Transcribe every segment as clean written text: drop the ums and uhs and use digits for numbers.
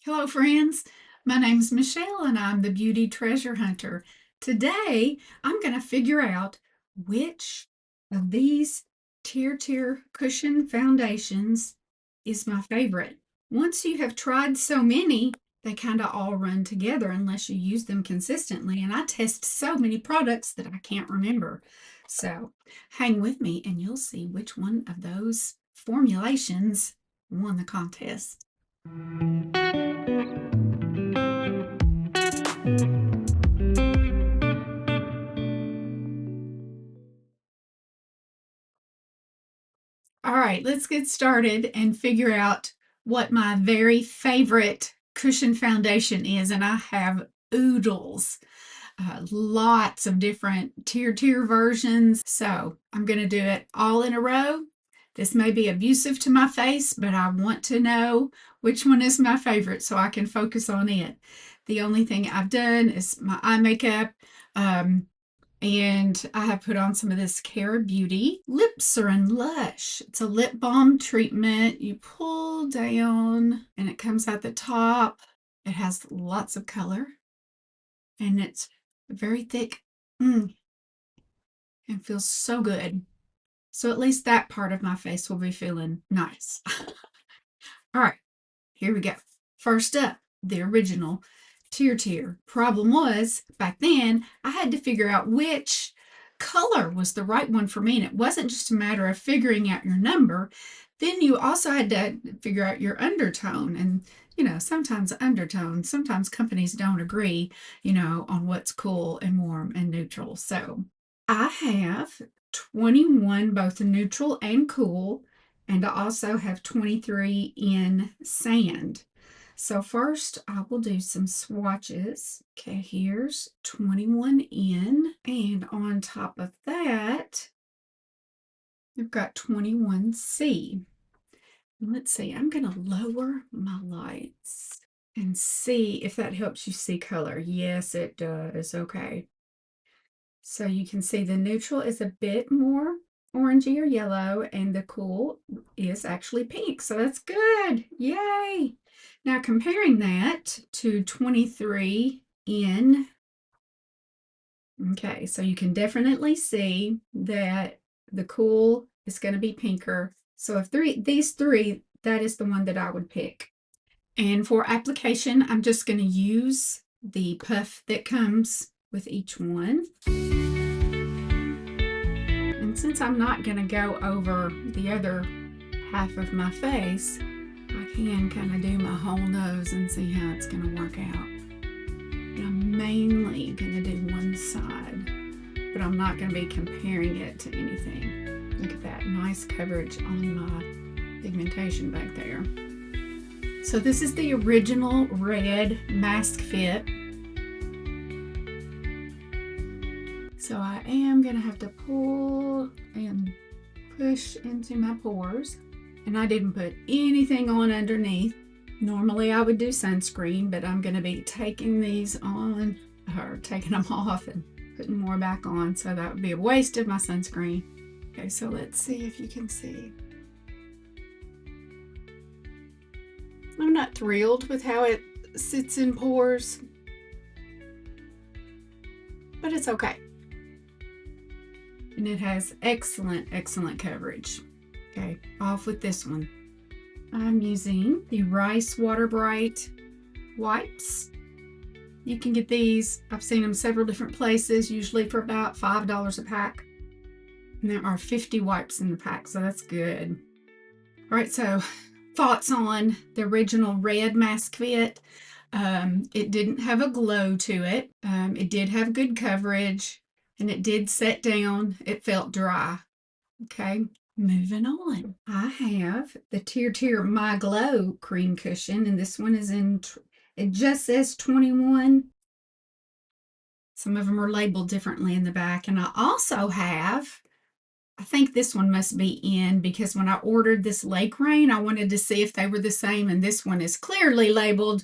Hello, friends. My name's Michelle, and I'm the Beauty Treasure Hunter. Today, I'm going to figure out which of these TirTir Cushion foundations is my favorite. Once you have tried so many, they kind of all run together unless you use them consistently. And I test so many products that I can't remember. So hang with me, and you'll see which one of those formulations won the contest. All right, let's get started and figure out what my very favorite cushion foundation is. And I have oodles, lots of different tier versions. So I'm going to do it all in a row. This may be abusive to my face, but I want to know which one is my favorite so I can focus on it. The only thing I've done is my eye makeup. And I have put on some of this Cara Beauty Lipcerin Lush. It's a lip balm treatment. You pull down and it comes out the top. It has lots of color and it's very thick and feels so good. So at least that part of my face will be feeling nice. All right, here we go. First up, the original TirTir. Problem was, back then, I had to figure out which color was the right one for me. And it wasn't just a matter of figuring out your number. Then you also had to figure out your undertone. And, sometimes undertone, sometimes companies don't agree, on what's cool and warm and neutral. So I have 21, both neutral and cool. And I also have 23 in sand. So first I will do some swatches. Okay, here's 21 in, and on top of that, we've got 21C. Let's see, I'm going to lower my lights and see if that helps you see color. Yes, it does. Okay. So you can see the neutral is a bit more orangey or yellow, and the cool is actually pink. So that's good. Yay. Now comparing that to 23 in, okay, so you can definitely see that the cool is going to be pinker. So if these three, that is the one that I would pick. And for application, I'm just going to use the puff that comes with each one. And since I'm not going to go over the other half of my face, I can kind of do my whole nose and see how it's going to work out. And I'm mainly going to do one side, but I'm not going to be comparing it to anything. Look at that nice coverage on my pigmentation back there. So this is the original red mask fit. So I am going to have to pull and push into my pores. And I didn't put anything on underneath. Normally I would do sunscreen, but I'm going to be taking these on, or taking them off and putting more back on. So that would be a waste of my sunscreen. Okay, so let's see if you can see. I'm not thrilled with how it sits in pores, but it's okay. And it has excellent coverage. Okay, off with this one. I'm using the Rice Water Bright wipes. You can get these, I've seen them several different places, usually for about $5 a pack. And there are 50 wipes in the pack, so that's good. All right, so thoughts on the original red mask fit. It didn't have a glow to it. It did have good coverage, and it did set down. It felt dry. Okay, moving on. I have the TirTir My Glow cream cushion, and this one is in, it just says 21. Some of them are labeled differently in the back. And I also have, I think this one must be in, because when I ordered this Lakerain, I wanted to see if they were the same, and this one is clearly labeled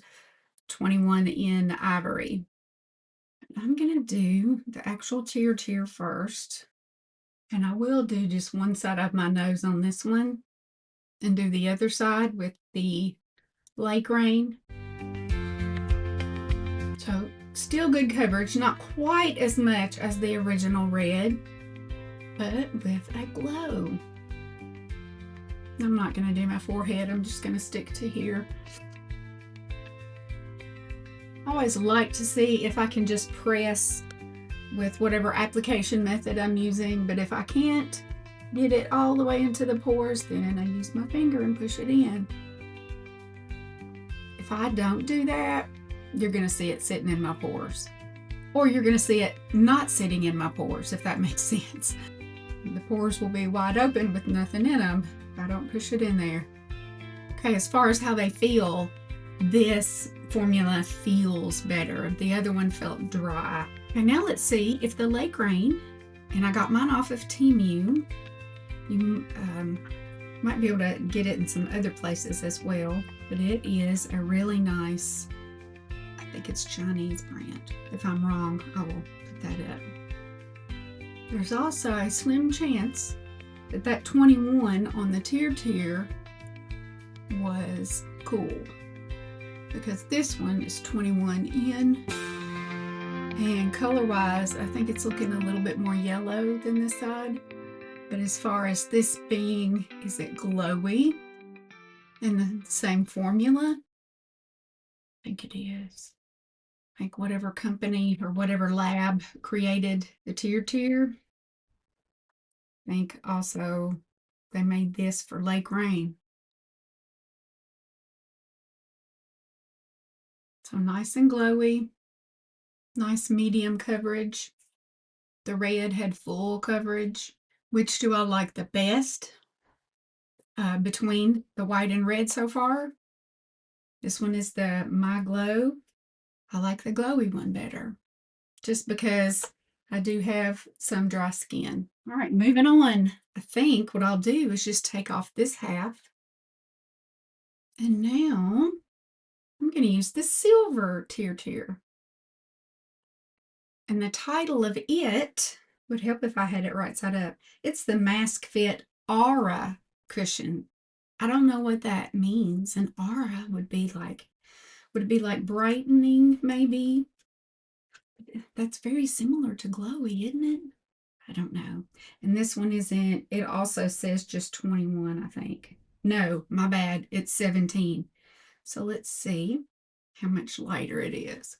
21 in Ivory. I'm going to do the actual TirTir first. And I will do just one side of my nose on this one and do the other side with the Lakerain. So still good coverage, not quite as much as the original red, but with a glow. I'm not going to do my forehead, I'm just going to stick to here. I always like to see if I can just press with whatever application method I'm using, but if I can't get it all the way into the pores, then I use my finger and push it in. If I don't do that, you're going to see it sitting in my pores. Or you're going to see it not sitting in my pores, if that makes sense. The pores will be wide open with nothing in them if I don't push it in there. Okay, as far as how they feel, this formula feels better. The other one felt dry. Okay, now let's see if the Lakerain, and I got mine off of Temu. You might be able to get it in some other places as well, but it is a really nice, I think it's Chinese brand. If I'm wrong, I will put that up. There's also a slim chance that that 21 on the TirTir was cool, because this one is 21 in, and color wise I think it's looking a little bit more yellow than this side. But as far as this being, is it glowy in the same formula? I think it is. I think whatever company or whatever lab created the TirTir, I think also they made this for Lakerain. So nice and glowy, nice medium coverage. The red had full coverage. Which do I like the best between the white and red so far? This one is the My Glow. I like the glowy one better, just because I do have some dry skin. All right, moving on. I think what I'll do is just take off this half. And now I'm going to use the silver TirTir. And the title of it would help if I had it right side up. It's the Mask Fit Aura Cushion. I don't know what that means. An aura would it be like brightening maybe? That's very similar to glowy, isn't it? I don't know. And this one isn't, it also says just 21, I think. No, my bad, it's 17. So let's see how much lighter it is.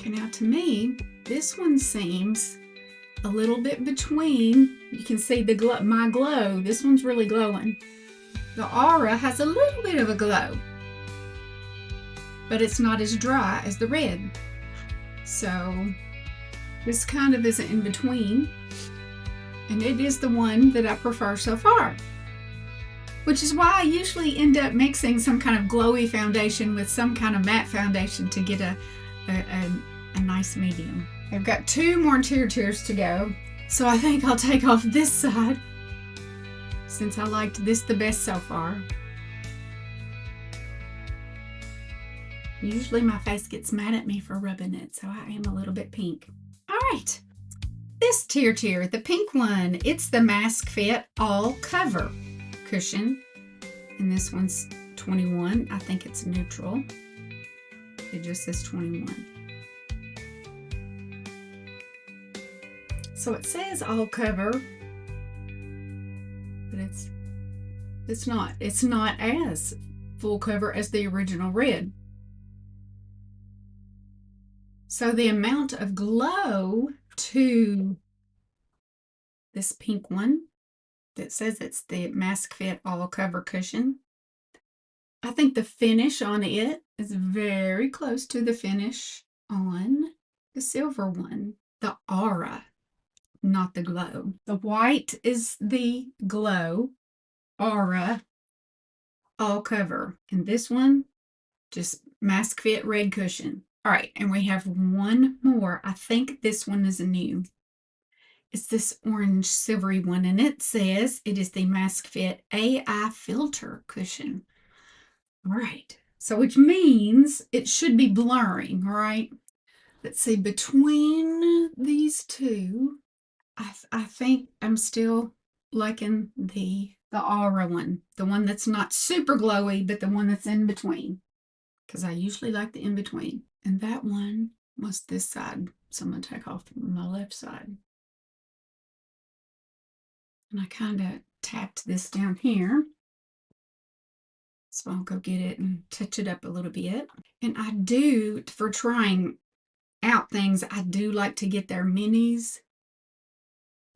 Now to me, this one seems a little bit between. You can see the glow, My Glow. This one's really glowing. The Aura has a little bit of a glow, but it's not as dry as the red. So this kind of is in between, and it is the one that I prefer so far, which is why I usually end up mixing some kind of glowy foundation with some kind of matte foundation to get a nice medium. I've got 2 more TirTirs to go, so I think I'll take off this side since I liked this the best so far. Usually my face gets mad at me for rubbing it, so I am a little bit pink. All right, this TirTir, the pink one, it's the Mask Fit All Cover Cushion, and this one's 21. I think it's neutral. It just says 21. So it says all cover, but it's not as full cover as the original red. So the amount of glow to this pink one that says it's the Mask Fit All Cover Cushion, I think the finish on it is very close to the finish on the silver one, the Aura, not the glow. The white is the glow, Aura, all cover. And this one, just Mask Fit Red Cushion. All right, and we have one more. I think this one is new. It's this orange silvery one, and it says it is the Mask Fit AI Filter Cushion. All right, so which means it should be blurring, all right? Let's see, between these two, I think I'm still liking the Aura one, the one that's not super glowy, but the one that's in between, because I usually like the in between. And that one was this side, so I'm going to take off my left side. And I kind of tapped this down here. So I'll go get it and touch it up a little bit. And I do, for trying out things, I do like to get their minis.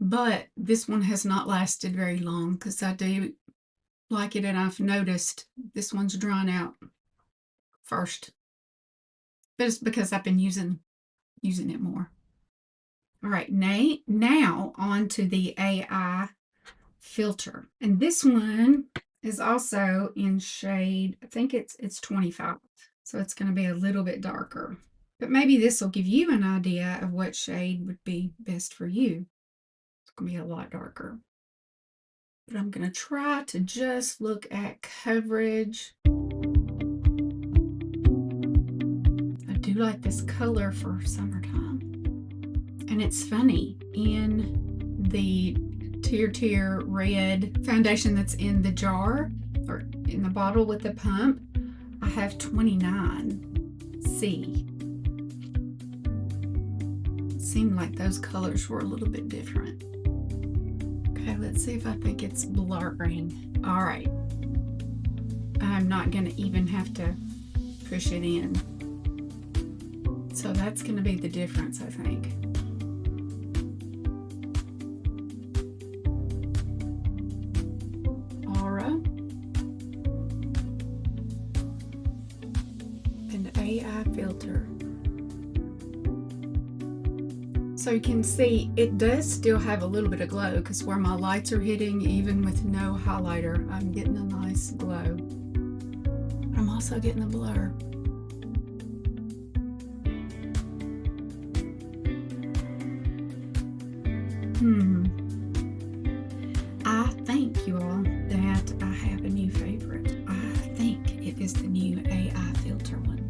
But this one has not lasted very long because I do like it, and I've noticed this one's drawn out first. But it's because I've been using it more. All right, now on to the AI filter. And this one is also in shade, I think it's 25. So it's going to be a little bit darker. But maybe this will give you an idea of what shade would be best for you. It's going to be a lot darker. But I'm going to try to just look at coverage. I do like this color for summertime. And it's funny, in the TirTir red foundation that's in the jar or in the bottle with the pump, I have 29C. It seemed like those colors were a little bit different. Okay, let's see if I think it's blurring. All right. I'm not going to even have to push it in. So that's going to be the difference, I think. Aura and AI filter. So you can see it does still have a little bit of glow because where my lights are hitting, even with no highlighter, I'm getting a nice glow. But I'm also getting a blur. I think, you all, that I have a new favorite. I think it is the new AI filter one.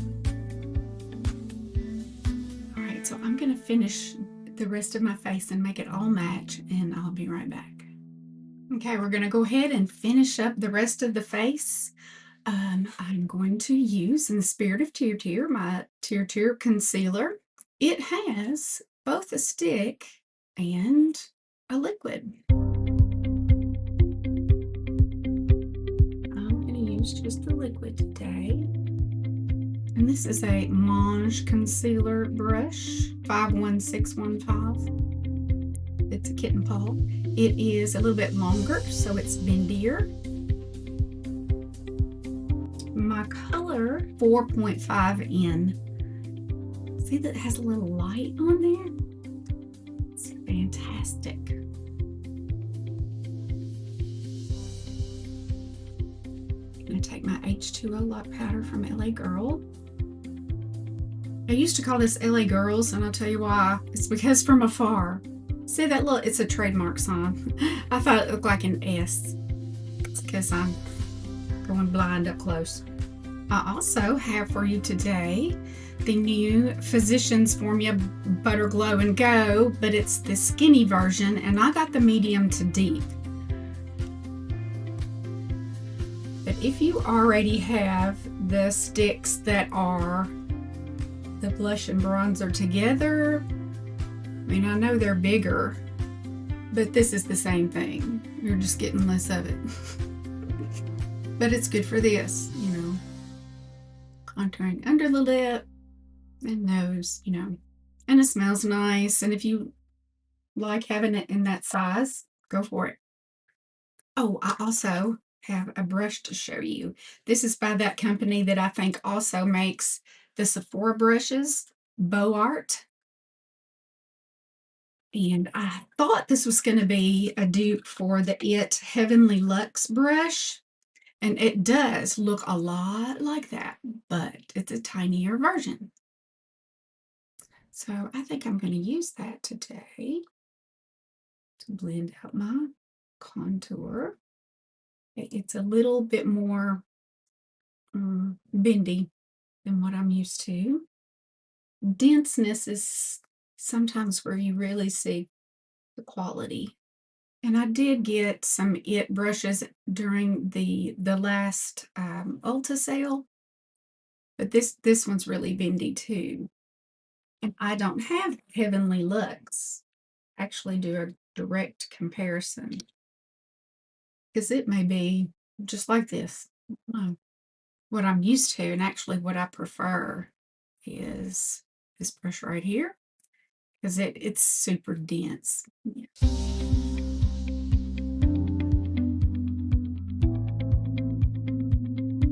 All right, so I'm going to finish the rest of my face and make it all match, and I'll be right back. Okay, we're going to go ahead and finish up the rest of the face. I'm going to use, in the spirit of TirTir, my TirTir concealer. It has both a stick and a liquid. I'm going to use just the liquid today. And this is a Mange concealer brush, 51615. It's a kitten paw. It is a little bit longer, so it's bendier. My color, 4.5N. See that it has a little light on there? It's fantastic. I'm going to take my H2O lock powder from LA Girl. I used to call this LA Girls, and I'll tell you why. It's because from afar. See that little, it's a trademark sign. I thought it looked like an S. It's because I'm going blind up close. I also have for you today the new Physicians Formula Butter Glow and Go, but it's the skinny version, and I got the medium to deep. But if you already have the sticks that are the blush and bronzer together, I mean, I know they're bigger, but this is the same thing. You're just getting less of it. But it's good for this, you know, contouring under the lip and nose, you know, and it smells nice. And if you like having it in that size, go for it. Oh, I also have a brush to show you. This is by that company that I think also makes the Sephora brushes, Beau Art. And I thought this was going to be a dupe for the It Heavenly Luxe brush. And it does look a lot like that, but it's a tinier version. So I think I'm going to use that today to blend out my contour. It's a little bit more bendy than what I'm used to. Denseness is sometimes where you really see the quality. And I did get some It brushes during the last Ulta sale, but this one's really bendy too. And I don't have Heavenly Lux. Actually do a direct comparison because it may be just like this. What I'm used to, and actually what I prefer is this brush right here because it's super dense. Yeah.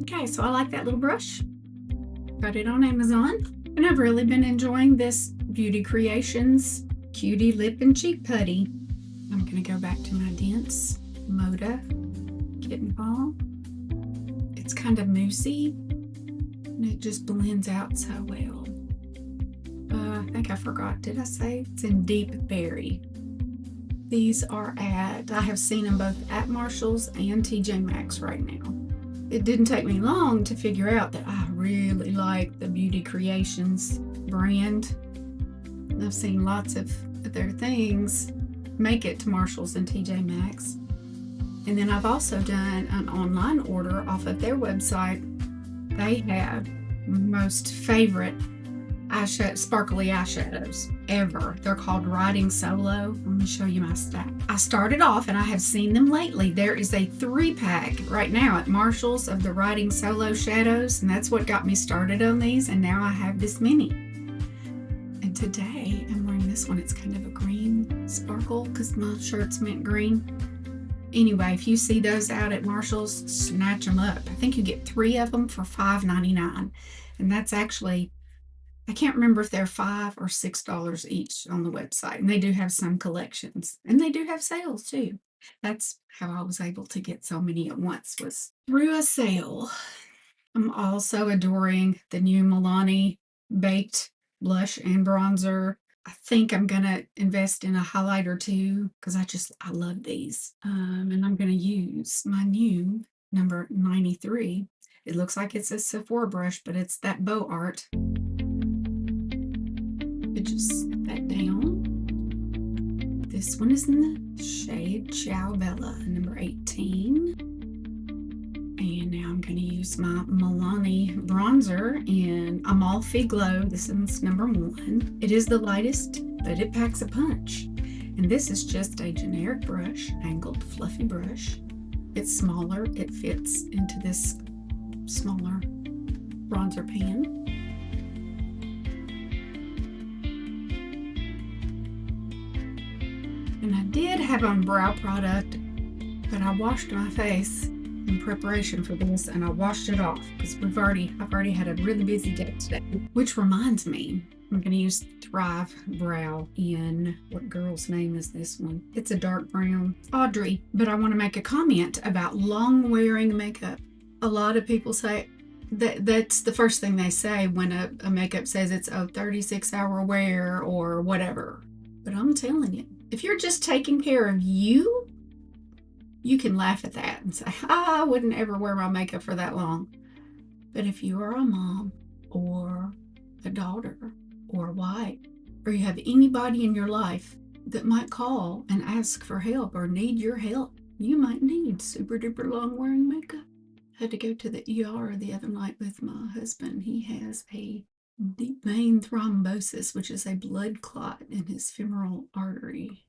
Okay, so I like that little brush. Got it on Amazon, and I've really been enjoying this Beauty Creations Cutie Lip and Cheek Putty. I'm gonna go back to my dense Moda Kitten Ball. It's kind of moussey, and it just blends out so well. I think I forgot, did I say? It's in Deep Berry. These are I have seen them both at Marshall's and TJ Maxx right now. It didn't take me long to figure out that I really like the Beauty Creations brand. I've seen lots of their things make it to Marshall's and TJ Maxx. And then I've also done an online order off of their website. They have most favorite sparkly eyeshadows ever. They're called Riding Solo. Let me show you my stack. I started off, and I have seen them lately. There is a 3-pack right now at Marshall's of the Riding Solo shadows, and that's what got me started on these, and now I have this mini. And today I'm wearing this one. It's kind of a green sparkle because my shirt's mint green. Anyway, if you see those out at Marshall's, snatch them up. I think you get 3 of them for $5.99, and that's actually, I can't remember if they're $5 or $6 each on the website. And they do have some collections, and they do have sales too. That's how I was able to get so many at once, was through a sale. I'm also adoring the new Milani Baked blush and bronzer. I think I'm gonna invest in a highlighter too because I love these. And I'm gonna use my new number 93. It looks like it's a Sephora brush, but it's that bow art. Just set that down. This one is in the shade Ciao Bella, number 18. And now I'm going to use my Milani bronzer in Amalfi Glow. This one's number 1. It is the lightest, but it packs a punch. And this is just a generic brush, angled fluffy brush. It's smaller. It fits into this smaller bronzer pan. And I did have on brow product, but I washed my face in preparation for this, and I washed it off because I've already had a really busy day today. Which reminds me, I'm going to use Thrive Brow in, what girl's name is this one? It's a dark brown, Audrey. But I want to make a comment about long wearing makeup. A lot of people say that's the first thing they say when a makeup says it's a 36-hour wear or whatever. But I'm telling you, if you're just taking care of you, you can laugh at that and say, I wouldn't ever wear my makeup for that long. But if you are a mom or a daughter or a wife, or you have anybody in your life that might call and ask for help or need your help, you might need super duper long wearing makeup. I had to go to the ER the other night with my husband. He has a deep vein thrombosis, which is a blood clot in his femoral artery.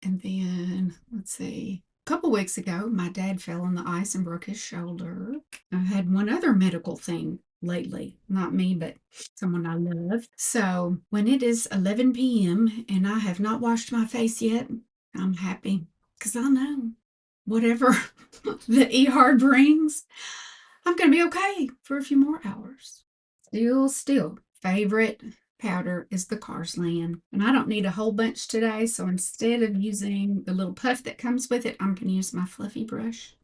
And then, let's see, a couple weeks ago, my dad fell on the ice and broke his shoulder. I've had one other medical thing lately, not me, but someone I love. So when it is 11 p.m. and I have not washed my face yet, I'm happy because I know whatever the ER brings, I'm going to be okay for a few more hours. Still, favorite powder is the Carsland. And I don't need a whole bunch today, so instead of using the little puff that comes with it, I'm going to use my fluffy brush.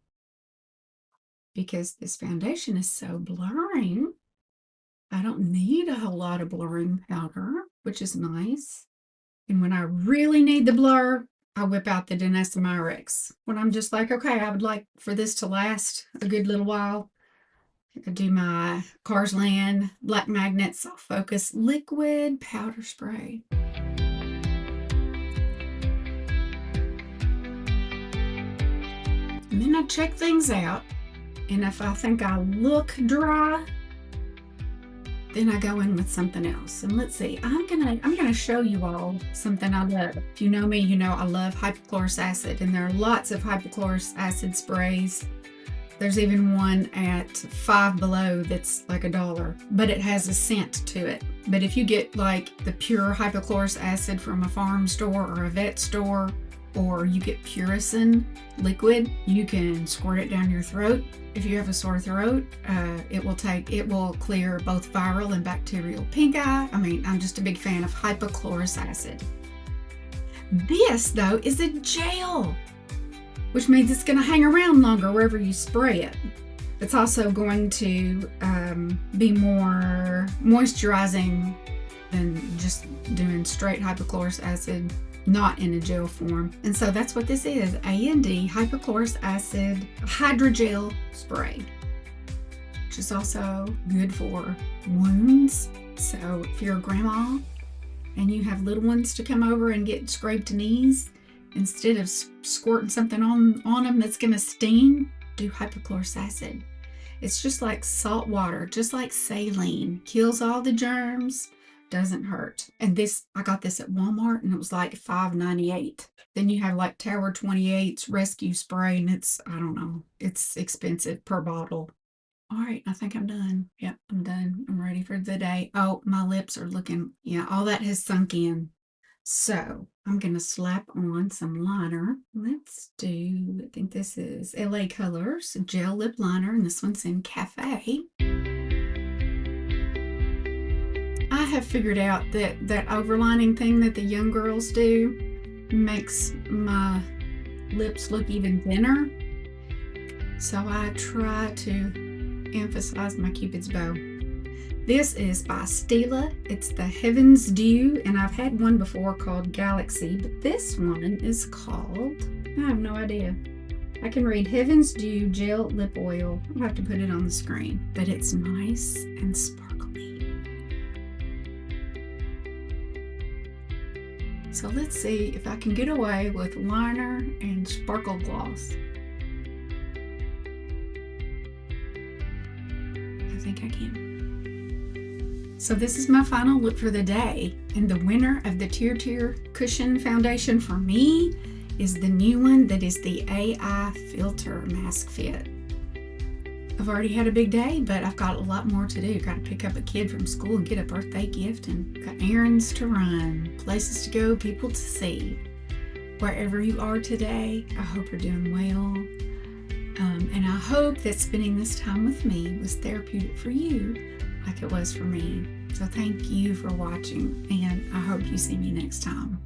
Because this foundation is so blurring, I don't need a whole lot of blurring powder, which is nice. And when I really need the blur, I whip out the Danessa Myrex. When I'm just like, okay, I would like for this to last a good little while, I do my Carsland Black Magnet Soft Focus Liquid Powder Spray. then I check things out. And if I think I look dry, then I go in with something else. And let's see, I'm gonna show you all something I love. If you know me, you know I love hypochlorous acid, and there are lots of hypochlorous acid sprays. There's even one at Five Below that's like $1, but it has a scent to it. But if you get like the pure hypochlorous acid from a farm store or a vet store, or you get Purison liquid, you can squirt it down your throat. If you have a sore throat, it will clear both viral and bacterial pink eye. I mean, I'm just a big fan of hypochlorous acid. This though is a gel, which means it's going to hang around longer wherever you spray it. It's also going to be more moisturizing than just doing straight hypochlorous acid, not in a gel form. And so that's what this is, A&D hypochlorous acid hydrogel spray, which is also good for wounds. So if you're a grandma and you have little ones to come over and get scraped knees, instead of squirting something on them that's going to sting, do hypochlorous acid. It's just like salt water, just like saline. Kills all the germs, doesn't hurt. And this, I got this at Walmart and it was like $5.98. Then you have like Tower 28's rescue spray, and it's, I don't know, it's expensive per bottle. All right, I think I'm done. Yep, I'm done. I'm ready for the day. Oh, my lips are looking, yeah, all that has sunk in. So I'm going to slap on some liner. Let's do, I think this is LA Colors Gel Lip Liner, and this one's in Cafe. I have figured out that that overlining thing that the young girls do makes my lips look even thinner. So I try to emphasize my Cupid's bow. This is by Stila. It's the Heaven's Dew, and I've had one before called Galaxy, but this one is called, I have no idea. I can read Heaven's Dew Gel Lip Oil. I'll have to put it on the screen, but it's nice and sparkly. So let's see if I can get away with liner and sparkle gloss. I think I can. So this is my final look for the day, and the winner of the TirTir Cushion foundation for me is the new one that is the AI Filter Mask Fit. I've already had a big day, but I've got a lot more to do. Got to pick up a kid from school and get a birthday gift, and got errands to run, places to go, people to see. Wherever you are today, I hope you're doing well. And I hope that spending this time with me was therapeutic for you, like it was for me. So thank you for watching, and I hope you see me next time.